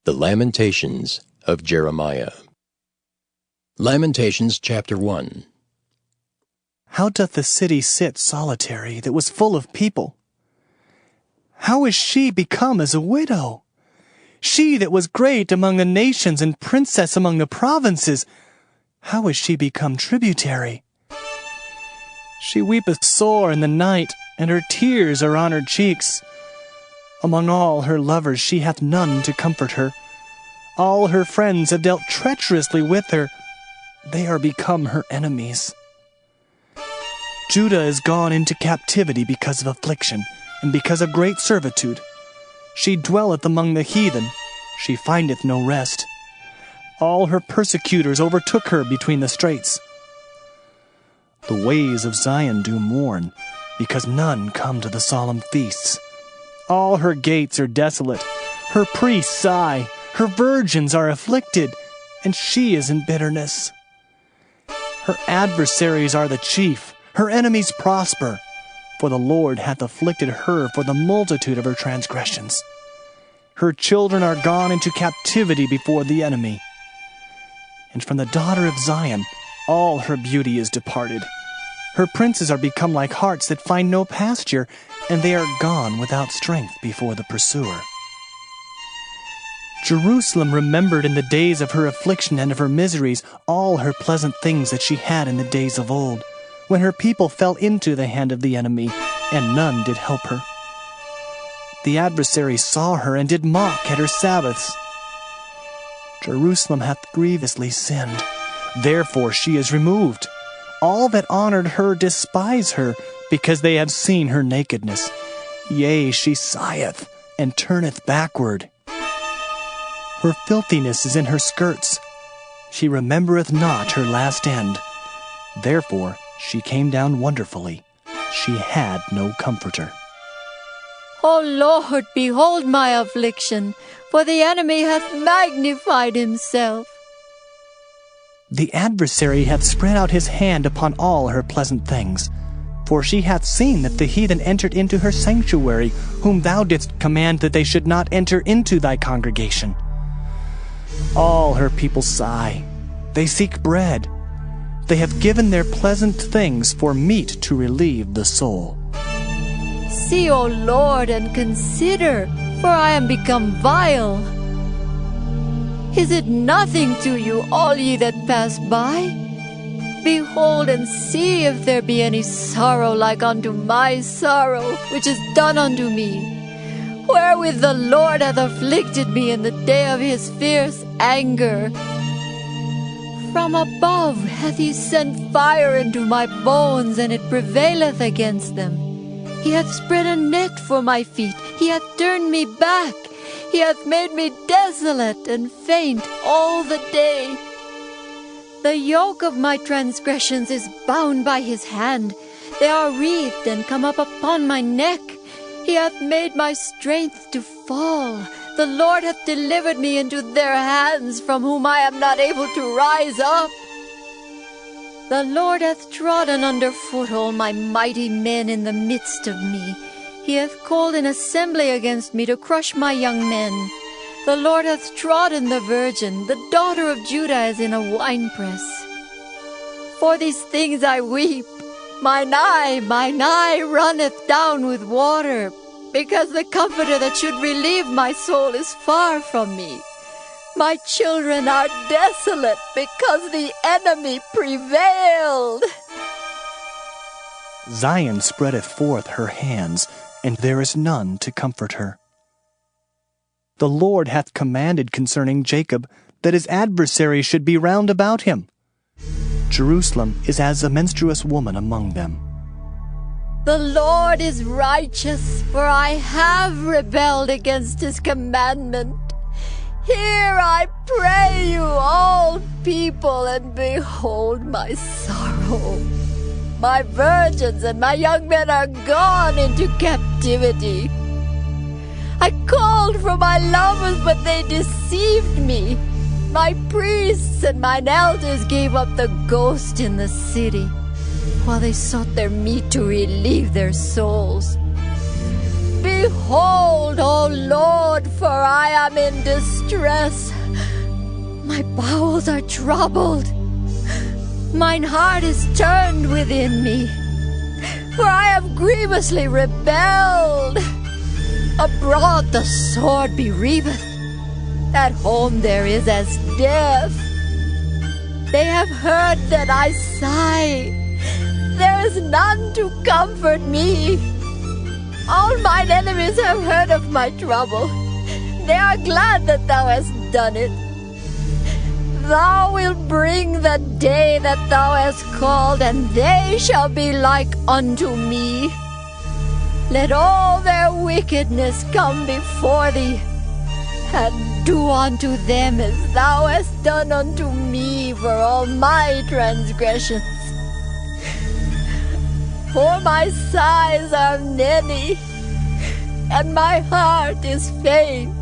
The Lamentations of Jeremiah. Lamentations chapter 1. How doth the city sit solitary that was full of people? How is she become as a widow? She that was great among the nations and princess among the provinces, how is she become tributary? She weepeth sore in the night, and her tears are on her cheeks. Among all her lovers she hath none to comfort her. All her friends have dealt treacherously with her. They are become her enemies. Judah is gone into captivity because of affliction, and because of great servitude. She dwelleth among the heathen, she findeth no rest. All her persecutors overtook her between the straits. The ways of Zion do mourn, because none come to the solemn feasts. All her gates are desolate, her priests sigh, her virgins are afflicted, and she is in bitterness. Her adversaries are the chief, her enemies prosper, for the Lord hath afflicted her for the multitude of her transgressions. Her children are gone into captivity before the enemy. And from the daughter of Zion all her beauty is departed. Her princes are become like harts that find no pasture, and they are gone without strength before the pursuer. Jerusalem remembered in the days of her affliction and of her miseries all her pleasant things that she had in the days of old, when her people fell into the hand of the enemy, and none did help her. The adversary saw her and did mock at her Sabbaths. Jerusalem hath grievously sinned, therefore she is removed. All that honored her despise her, because they have seen her nakedness. Yea, she sigheth, and turneth backward. Her filthiness is in her skirts. She remembereth not her last end. Therefore she came down wonderfully. She had no comforter. O Lord, behold my affliction, for the enemy hath magnified himself. The adversary hath spread out his hand upon all her pleasant things. For she hath seen that the heathen entered into her sanctuary, whom thou didst command that they should not enter into thy congregation. All her people sigh. They seek bread. They have given their pleasant things for meat to relieve the soul. See, O Lord, and consider, for I am become vile. Is it nothing to you, all ye that pass by? Behold and see if there be any sorrow like unto my sorrow, which is done unto me, wherewith the Lord hath afflicted me in the day of his fierce anger. From above hath he sent fire into my bones, and it prevaileth against them. He hath spread a net for my feet, he hath turned me back. He hath made me desolate and faint all the day. The yoke of my transgressions is bound by his hand. They are wreathed and come up upon my neck. He hath made my strength to fall. The Lord hath delivered me into their hands, from whom I am not able to rise up. The Lord hath trodden under foot all my mighty men in the midst of me. He hath called an assembly against me to crush my young men. The Lord hath trodden the virgin, the daughter of Judah as in a winepress. For these things I weep. Mine eye runneth down with water, because the comforter that should relieve my soul is far from me. My children are desolate, because the enemy prevailed. Zion spreadeth forth her hands, and there is none to comfort her. The Lord hath commanded concerning Jacob that his adversaries should be round about him. Jerusalem is as a menstruous woman among them. The Lord is righteous, for I have rebelled against his commandment. Hear, I pray you, all people, and behold my sorrow. My virgins and my young men are gone into captivity. I called for my lovers, but they deceived me. My priests and mine elders gave up the ghost in the city, while they sought their meat to relieve their souls. Behold, O Lord, for I am in distress. My bowels are troubled. Mine heart is turned within me, for I have grievously rebelled. Abroad the sword bereaveth, at home there is as death. They have heard that I sigh, there is none to comfort me. All mine enemies have heard of my trouble, they are glad that thou hast done it. Thou wilt bring the day that thou hast called, and they shall be like unto me. Let all their wickedness come before thee, and do unto them as thou hast done unto me for all my transgressions. For my sighs are many, and my heart is faint.